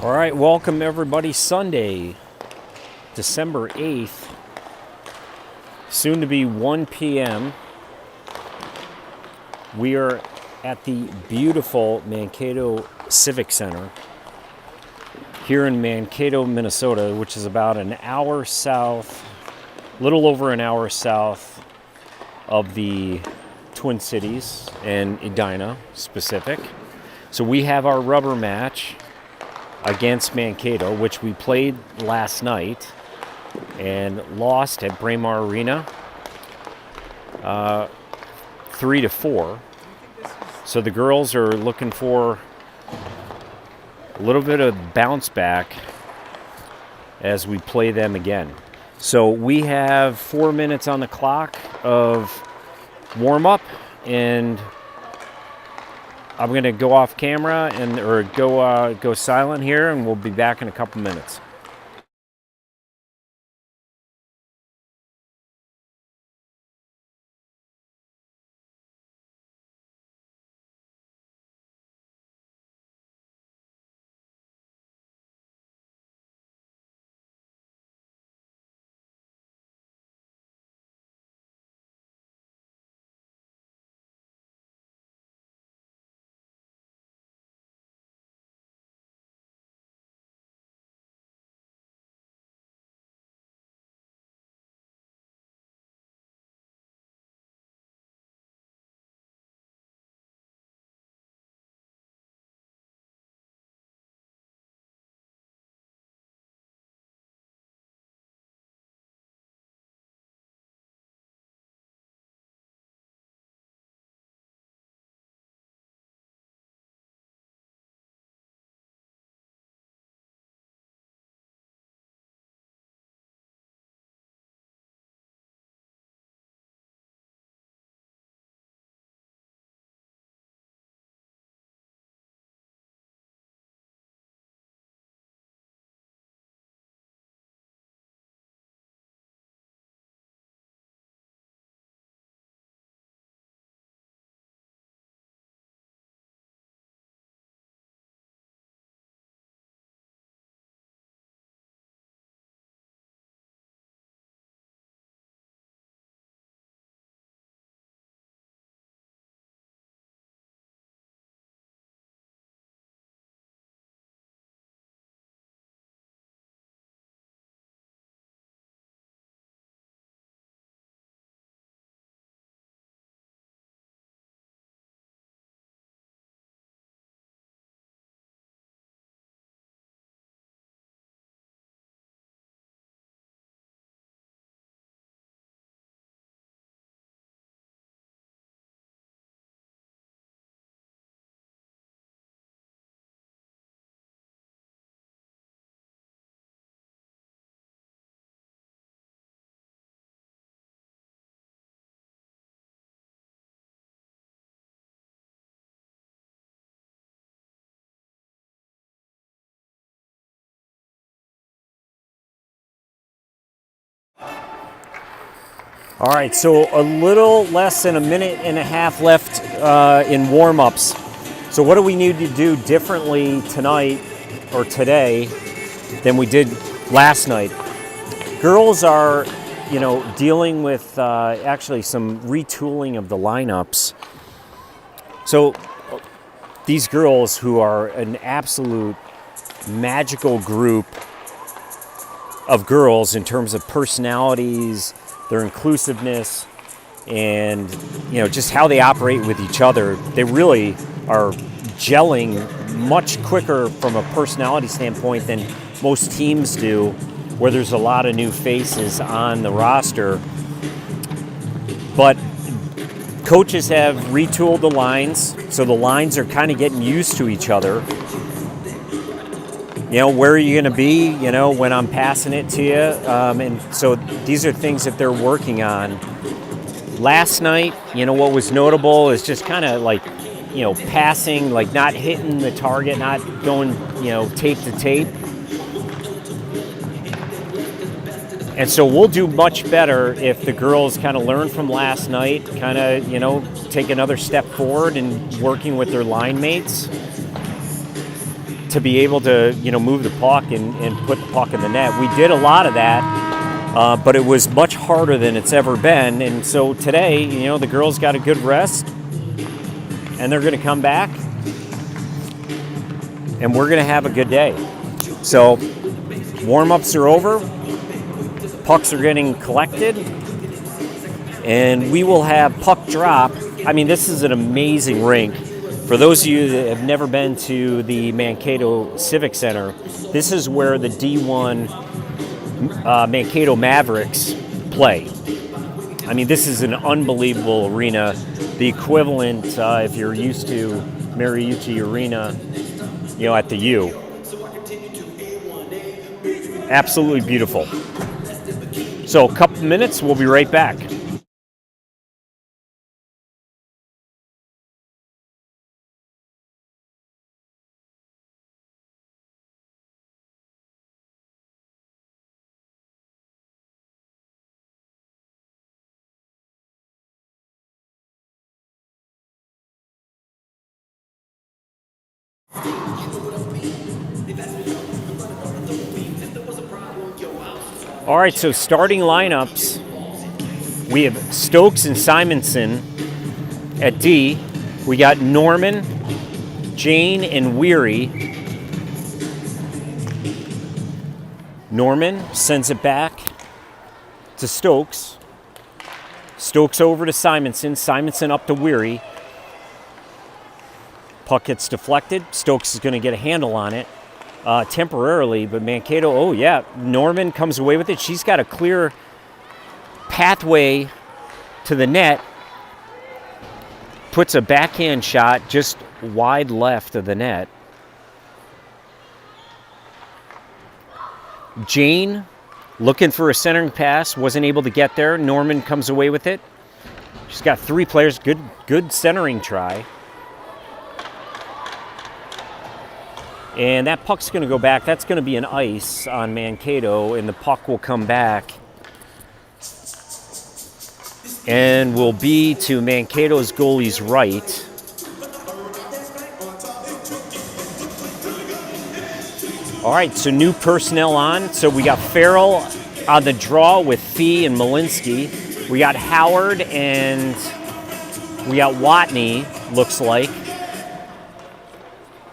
All right, welcome everybody. Sunday, December 8th, soon to be 1 p.m. We are at the beautiful Mankato Civic Center here in Mankato, Minnesota, which is about an hour south, little over an hour south of the Twin Cities and Edina specific. So we have our rubber match against Mankato, which we played last night and lost at Braemar Arena 3-4. So the girls are looking for a little bit of bounce back as we play them again. So we have 4 minutes on the clock of warm-up, and I'm going to go off camera or go silent here, and we'll be back in a couple minutes. All right, so a little less than a minute and a half left in warm-ups. So what do we need to do differently tonight or today than we did last night? Girls are, dealing with actually some retooling of the lineups. So these girls, who are an absolute magical group of girls in terms of personalities, their inclusiveness, and just how they operate with each other, they really are gelling much quicker from a personality standpoint than most teams do, where there's a lot of new faces on the roster. But coaches have retooled the lines, so the lines are kind of getting used to each other. Where are you going to be, when I'm passing it to you? And so these are things that they're working on. Last night, what was notable is just kind of like, passing, like not hitting the target, not going, tape to tape. And so we'll do much better if the girls kind of learn from last night, kind of, take another step forward in working with their line mates. to be able to, move the puck and put the puck in the net. We did a lot of that, but it was much harder than it's ever been. And so today, the girls got a good rest, and they're going to come back, and we're going to have a good day. So warm-ups are over, pucks are getting collected, and we will have puck drop. I mean, this is an amazing rink. For those of you that have never been to the Mankato Civic Center, this is where the D1 Mankato Mavericks play. I mean, this is an unbelievable arena. The equivalent, if you're used to Mariucci Arena, at the U. Absolutely beautiful. So a couple minutes, we'll be right back. All right, so starting lineups, we have Stokes and Simonson at D. We got Norman, Jane, and Weary. Norman sends it back to Stokes. Stokes over to Simonson. Simonson up to Weary. Puck gets deflected. Stokes is going to get a handle on it temporarily, but Mankato, Norman comes away with it. She's got a clear pathway to the net. Puts a backhand shot just wide left of the net. Jane looking for a centering pass, wasn't able to get there. Norman comes away with it. She's got three players, good centering try. And that puck's going to go back. That's going to be an ice on Mankato, and the puck will come back and will be to Mankato's goalie's right. All right, so new personnel on. So we got Farrell on the draw with Fee and Malinsky. We got Howard and we got Watney, looks like.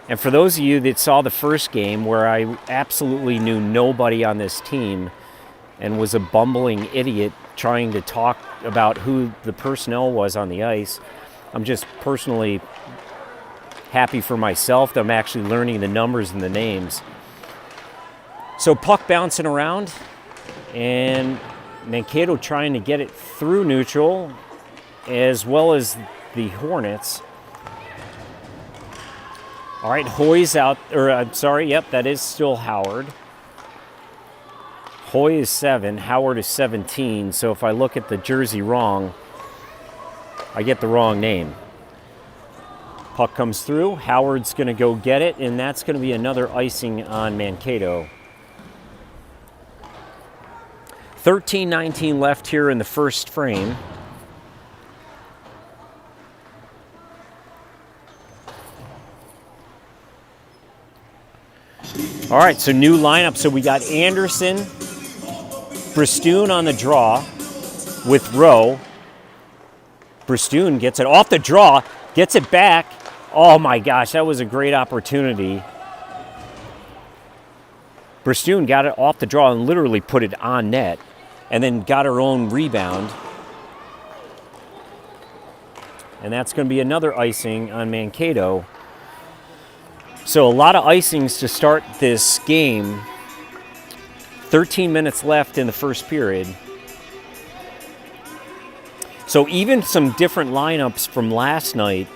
And for those of you that saw the first game where I absolutely knew nobody on this team and was a bumbling idiot trying to talk about who the personnel was on the ice, I'm just personally happy for myself that I'm actually learning the numbers and the names. So puck bouncing around, and Mankato trying to get it through neutral as well as the Hornets. All right, Hoy's out, that is still Howard. Hoy is 7, Howard is 17, so if I look at the jersey wrong, I get the wrong name. Puck comes through, Howard's going to go get it, and that's going to be another icing on Mankato. 13:19 left here in the first frame. All right, so new lineup. So we got Anderson, Bristoon on the draw with Rowe. Bristoon gets it off the draw, gets it back. Oh my gosh, that was a great opportunity. Bristoon got it off the draw and literally put it on net, and then got her own rebound. And that's going to be another icing on Mankato. So a lot of icings to start this game. 13 minutes left in the first period. So even some different lineups from last night.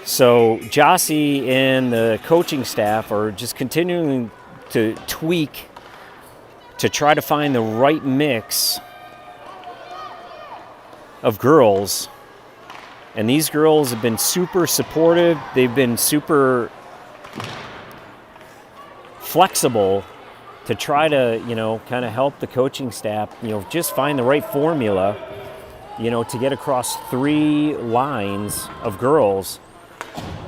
So Jossie and the coaching staff are just continuing to tweak to try to find the right mix of girls. And these girls have been super supportive. They've been super flexible to try to, kind of help the coaching staff, just find the right formula, to get across 3 lines of girls.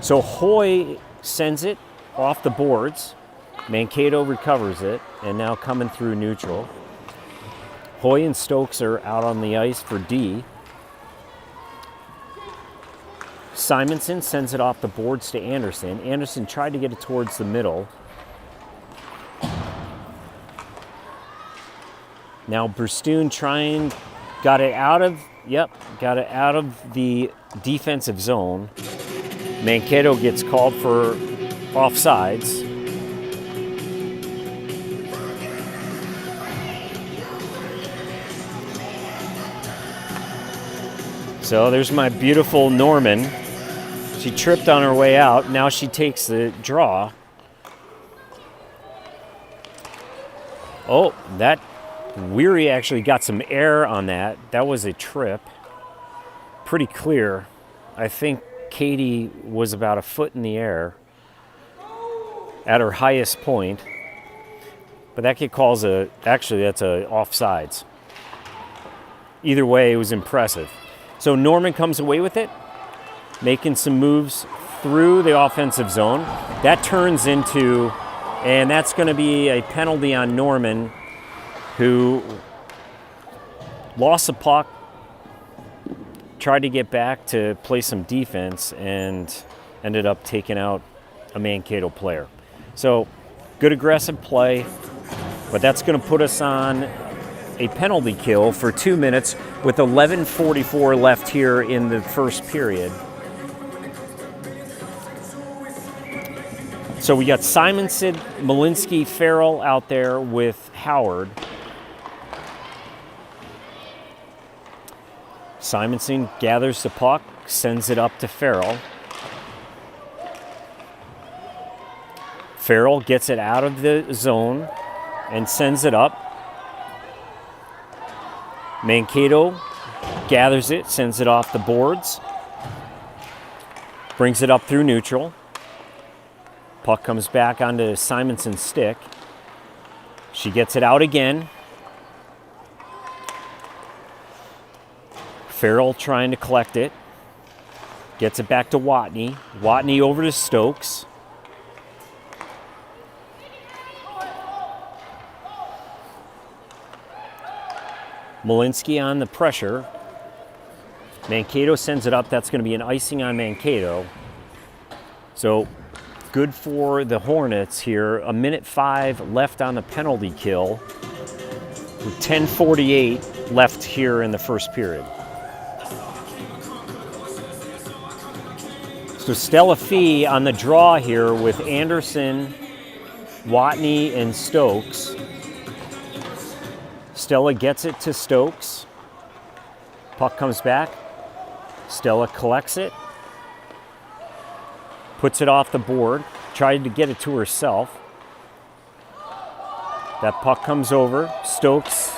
So Hoy sends it off the boards. Mankato recovers it, and now coming through neutral. Hoy and Stokes are out on the ice for D. Simonson sends it off the boards to Anderson. Anderson tried to get it towards the middle. Now Bristoon got it out of the defensive zone. Mankato gets called for offsides. So there's my beautiful Norman. She tripped on her way out. Now she takes the draw. Oh, that Weary actually got some air on that. That was a trip. Pretty clear. I think Katie was about a foot in the air at her highest point. But that kid calls actually that's a offsides. Either way, it was impressive. So Norman comes away with it, making some moves through the offensive zone. That turns into, and that's going to be a penalty on Norman, who lost the puck, tried to get back to play some defense, and ended up taking out a Mankato player. So good aggressive play, but that's going to put us on a penalty kill for 2 minutes with 11:44 left here in the first period. So we got Simonson, Malinsky, Farrell out there with Howard. Simonson gathers the puck, sends it up to Farrell. Farrell gets it out of the zone and sends it up. Mankato gathers it, sends it off the boards, brings it up through neutral. Puck comes back onto Simonson's stick. She gets it out again. Farrell trying to collect it. Gets it back to Watney. Watney over to Stokes. Malinsky on the pressure. Mankato sends it up. That's going to be an icing on Mankato. So good for the Hornets here. 1:05 left on the penalty kill. With 10:48 left here in the first period. So Stella Fee on the draw here with Anderson, Watney, and Stokes. Stella gets it to Stokes. Puck comes back. Stella collects it. Puts it off the board. Tried to get it to herself. That puck comes over. Stokes.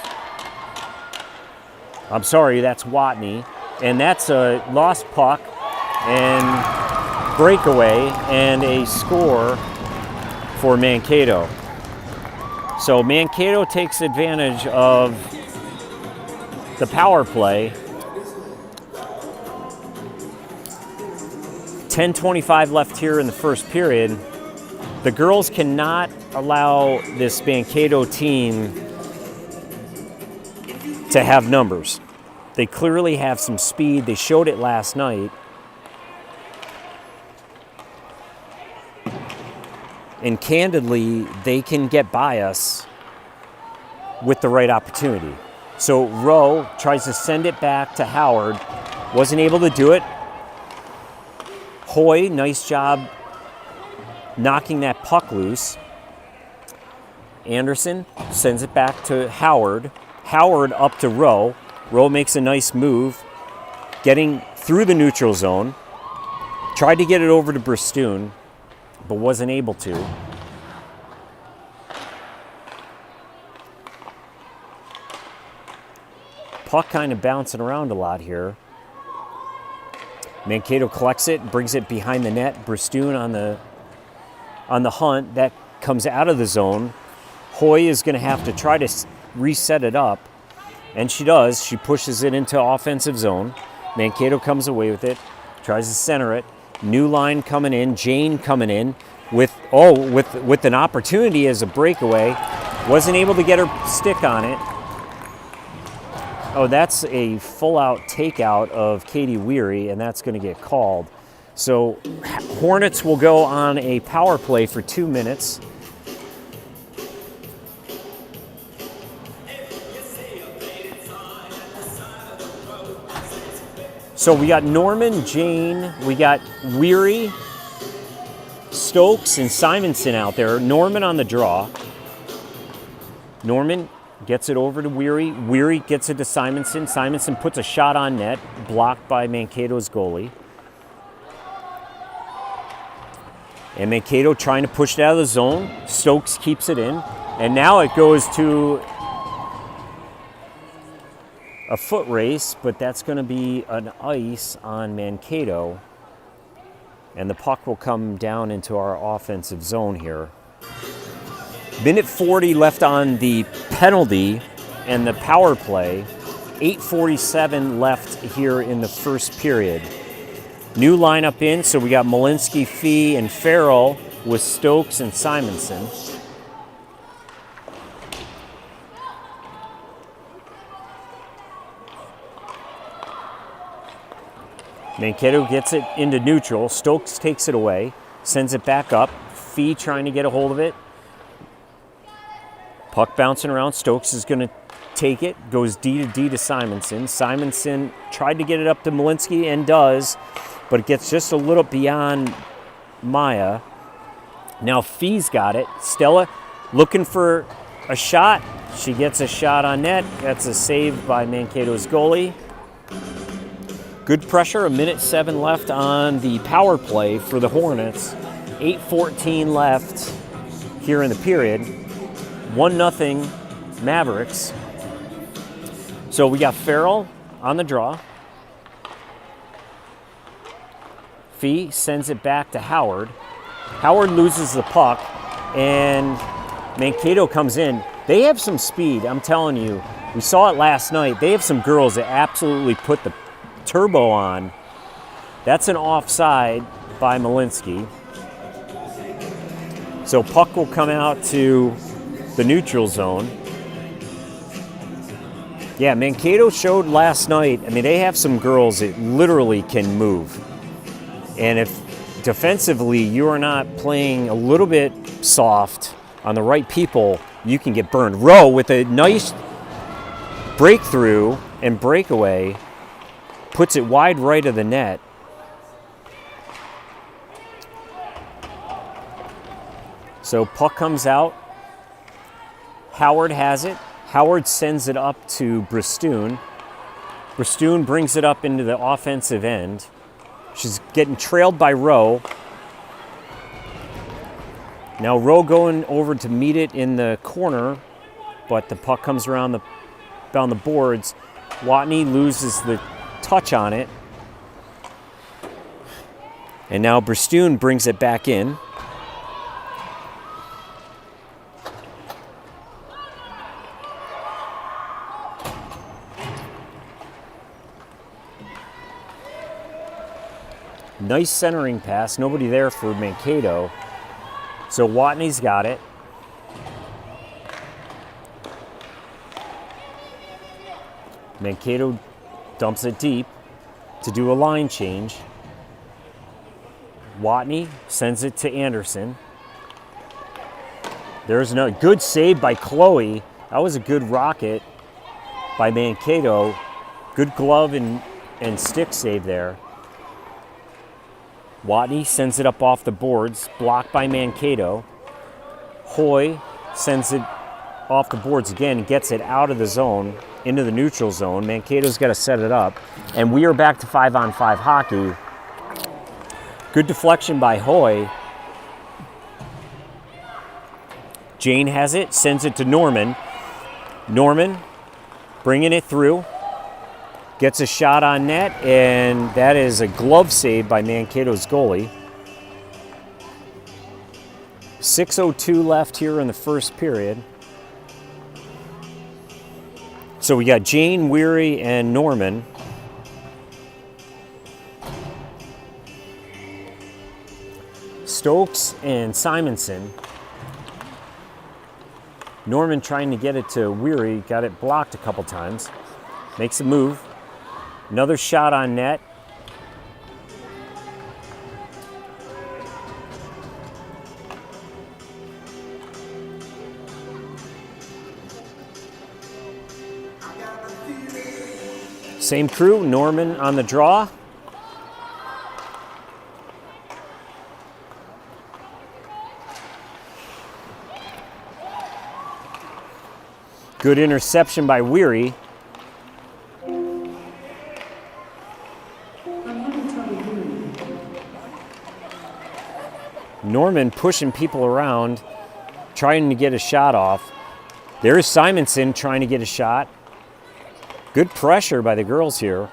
I'm sorry, that's Watney. And that's a lost puck and breakaway and a score for Mankato. So Mankato takes advantage of the power play. 10:25 left here in the first period. The girls cannot allow this Mankato team to have numbers. They clearly have some speed. They showed it last night. And candidly, they can get by us with the right opportunity. So Rowe tries to send it back to Howard. Wasn't able to do it. Hoy, nice job knocking that puck loose. Anderson sends it back to Howard. Howard up to Rowe. Rowe makes a nice move, getting through the neutral zone. Tried to get it over to Bristoon, but wasn't able to. Puck kind of bouncing around a lot here. Mankato collects it, brings it behind the net. Bristoon on the hunt. That comes out of the zone. Hoy is going to have to try to reset it up, and she does. She pushes it into offensive zone. Mankato comes away with it, tries to center it. New line coming in, Jane coming in with an opportunity as a breakaway. Wasn't able to get her stick on it. Oh, that's a full-out takeout of Katie Weary, and that's going to get called. So Hornets will go on a power play for 2 minutes. So we got Norman, Jane, we got Weary, Stokes, and Simonson out there. Norman on the draw. Norman gets it over to Weary. Weary gets it to Simonson. Simonson puts a shot on net, blocked by Mankato's goalie. And Mankato trying to push it out of the zone. Stokes keeps it in. And now it goes to a foot race, but that's going to be an ice on Mankato. And the puck will come down into our offensive zone here. Minute 40 left on the penalty and the power play. 8:47 left here in the first period. New lineup in, so we got Malinsky, Fee, and Farrell with Stokes and Simonson. Mankato gets it into neutral. Stokes takes it away, sends it back up. Fee trying to get a hold of it. Puck bouncing around. Stokes is going to take it. Goes D to D to Simonson. Simonson tried to get it up to Malinsky and does, but it gets just a little beyond Maya. Now Fee's got it. Stella looking for a shot. She gets a shot on net. That's a save by Mankato's goalie. Good pressure. 1:07 left on the power play for the Hornets. 8:14 left here in the period. 1-0 Mavericks. So we got Farrell on the draw. Fee sends it back to Howard. Howard loses the puck, and Mankato comes in. They have some speed, I'm telling you. We saw it last night. They have some girls that absolutely put the turbo on. That's an offside by Malinsky. So puck will come out to the neutral zone. Yeah, Mankato showed last night, I mean, they have some girls that literally can move. And if defensively you are not playing a little bit soft on the right people, you can get burned. Rowe with a nice breakthrough and breakaway puts it wide right of the net. So puck comes out. Howard has it. Howard sends it up to Bristoon. Bristoon brings it up into the offensive end. She's getting trailed by Rowe. Now Rowe going over to meet it in the corner, but the puck comes around down the boards. Watney loses the touch on it. And now Bristoon brings it back in. Nice centering pass. Nobody there for Mankato. So Watney's got it. Mankato dumps it deep to do a line change. Watney sends it to Anderson. There's no good save by Chloe. That was a good rocket by Mankato. Good glove and stick save there. Watney sends it up off the boards, blocked by Mankato. Hoy sends it off the boards again, gets it out of the zone, into the neutral zone. Mankato's got to set it up. And we are back to 5-on-5 hockey. Good deflection by Hoy. Jane has it, sends it to Norman. Norman bringing it through. Gets a shot on net, and that is a glove save by Mankato's goalie. 6:02 left here in the first period. So we got Jane, Weary, and Norman. Stokes and Simonson. Norman trying to get it to Weary, got it blocked a couple times. Makes a move. Another shot on net. Same crew, Norman on the draw. Good interception by Weary. Norman pushing people around, trying to get a shot off. There's Simonson trying to get a shot. Good pressure by the girls here.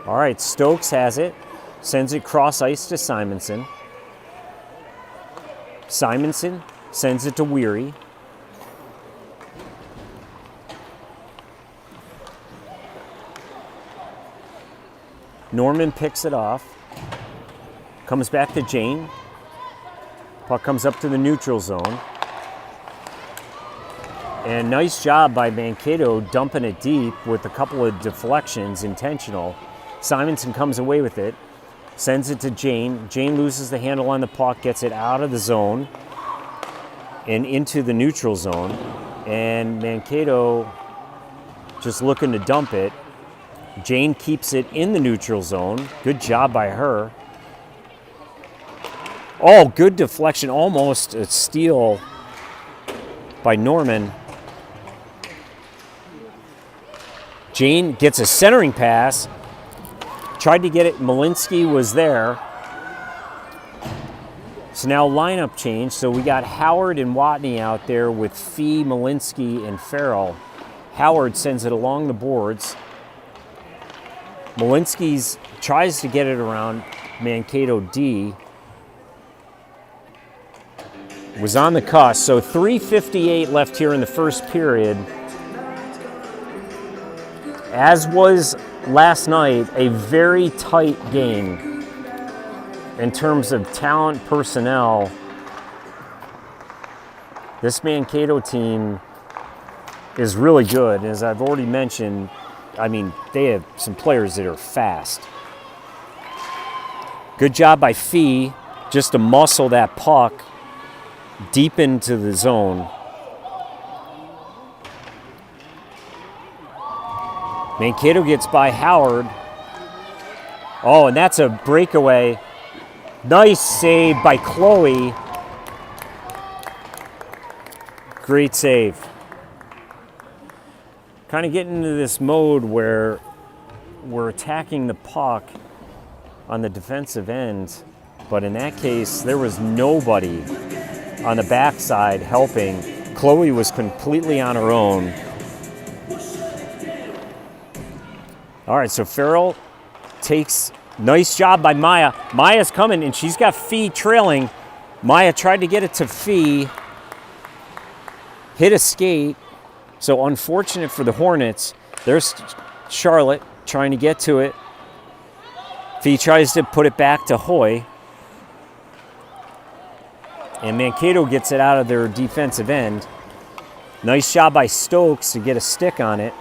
All right, Stokes has it. Sends it cross ice to Simonson. Simonson sends it to Weary. Norman picks it off. Comes back to Jane. Puck comes up to the neutral zone. And nice job by Mankato dumping it deep with a couple of deflections, intentional. Simonson comes away with it, sends it to Jane. Jane loses the handle on the puck, gets it out of the zone and into the neutral zone. And Mankato just looking to dump it. Jane keeps it in the neutral zone. Good job by her. Oh, good deflection, almost a steal by Norman. Jane gets a centering pass. Tried to get it, Malinsky was there. So now lineup change. So we got Howard and Watney out there with Fee, Malinsky, and Farrell. Howard sends it along the boards. Malinsky's tries to get it around Mankato D. Was on the cusp. So 3:58 left here in the first period. As was last night, a very tight game in terms of talent, personnel. This Mankato team is really good. As I've already mentioned, I mean, they have some players that are fast. Good job by Fee just to muscle that puck deep into the zone. Mankato gets by Howard. Oh, and that's a breakaway. Nice save by Chloe. Great save. Kind of getting into this mode where we're attacking the puck on the defensive end, but in that case, there was nobody on the backside helping. Chloe was completely on her own. All right, so Farrell takes, nice job by Maya. Maya's coming, and she's got Fee trailing. Maya tried to get it to Fee. Hit a skate. So unfortunate for the Hornets. There's Charlotte trying to get to it. Fee tries to put it back to Hoy. And Mankato gets it out of their defensive end. Nice job by Stokes to get a stick on it.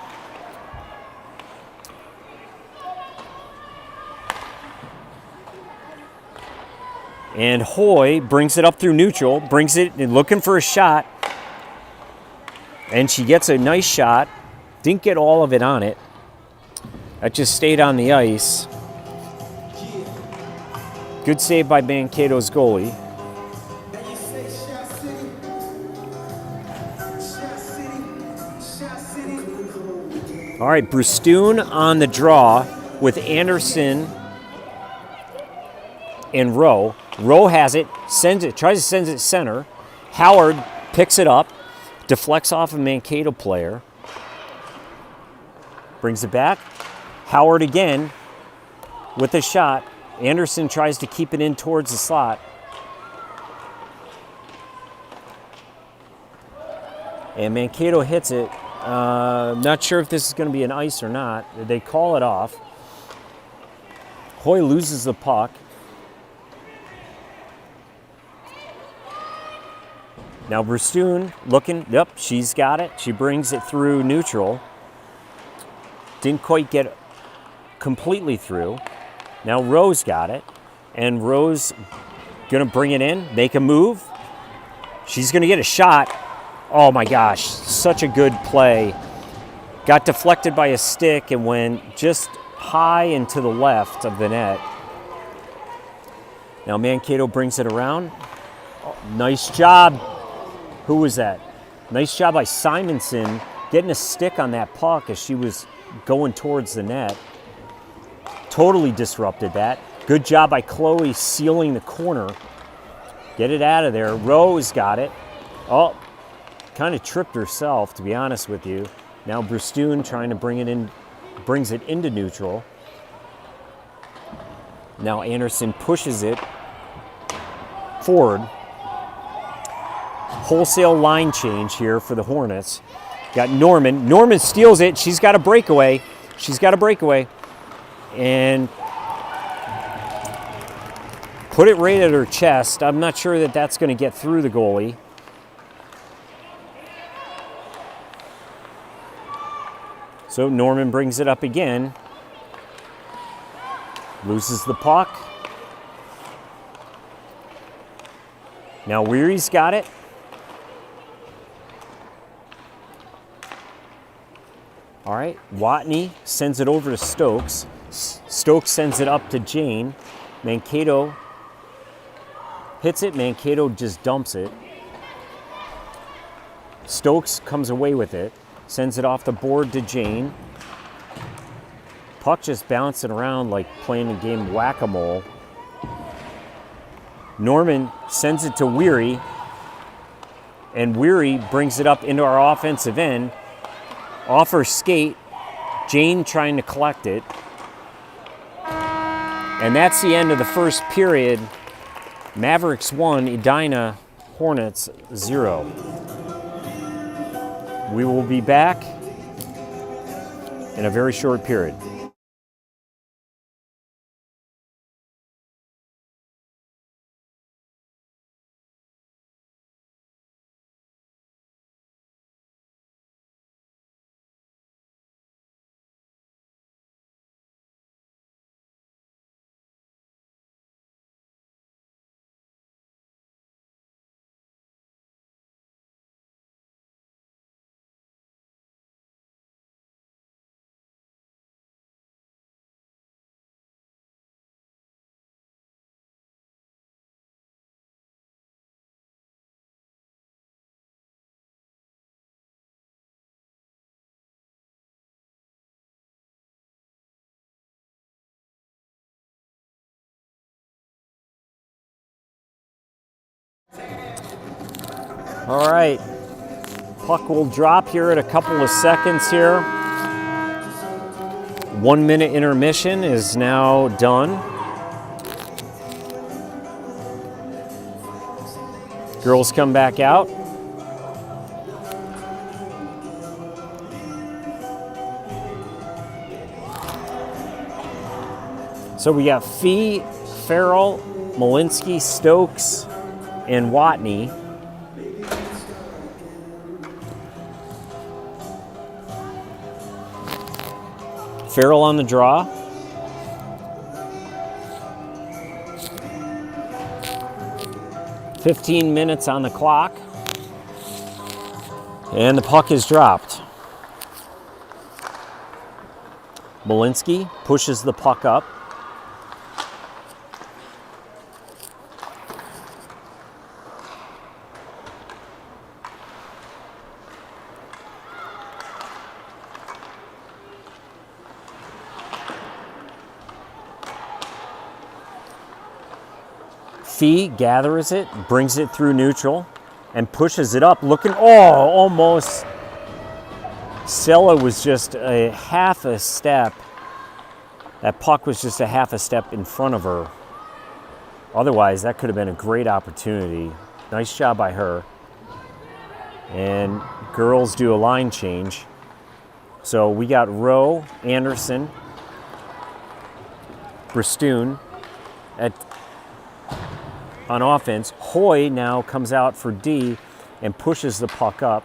And Hoy brings it up through neutral, brings it looking for a shot. And she gets a nice shot. Didn't get all of it on it. That just stayed on the ice. Good save by Mankato's goalie. All right, Brewstoon on the draw with Anderson and Rowe. Rowe has it, sends it, tries to send it center. Howard picks it up, deflects off a Mankato player, brings it back. Howard again with a shot. Anderson tries to keep it in towards the slot. And Mankato hits it. Not sure if this is going to be an ice or not. They call it off. Hoy loses the puck. Now Brustun looking, yep, she's got it. She brings it through neutral. Didn't quite get completely through. Now Rose got it, and Rose gonna bring it in, make a move. She's gonna get a shot. Oh my gosh, such a good play. Got deflected by a stick and went just high and to the left of the net. Now Mankato brings it around. Oh, nice job. Who was that? Nice job by Simonson getting a stick on that puck as she was going towards the net. Totally disrupted that. Good job by Chloe sealing the corner. Get it out of there. Rose got it. Oh, kind of tripped herself, to be honest with you. Now Brustun trying to bring it in, brings it into neutral. Now Anderson pushes it forward. Wholesale line change here for the Hornets. Got Norman. Norman steals it. She's got a breakaway. And put it right at her chest. I'm not sure that that's going to get through the goalie. So Norman brings it up again. Loses the puck. Now Weary's got it. All right, Watney sends it over to Stokes. Stokes sends it up to Jane. Mankato hits it. Mankato just dumps it. Stokes comes away with it. Sends it off the board to Jane. Puck just bouncing around like playing a game whack-a-mole. Norman sends it to Weary. And Weary brings it up into our offensive end. Off her skate, Jane trying to collect it. And that's the end of the first period. Mavericks 1, Edina Hornets 0. We will be back in a very short period. All right, puck will drop here at a couple of seconds here. 1 minute intermission is now done. Girls come back out. So we got Fee, Farrell, Malinsky, Stokes, and Watney. Farrell on the draw. "15 minutes on the clock. And the puck is dropped. Malinsky pushes the puck up. Fee gathers it, brings it through neutral, and pushes it up. Looking, almost. Sella was just a half a step. That puck was just a half a step in front of her. Otherwise, that could have been a great opportunity. Nice job by her. And girls do a line change. So we got Rowe, Anderson, Bristoon on offense. Hoy now comes out for D and pushes the puck up.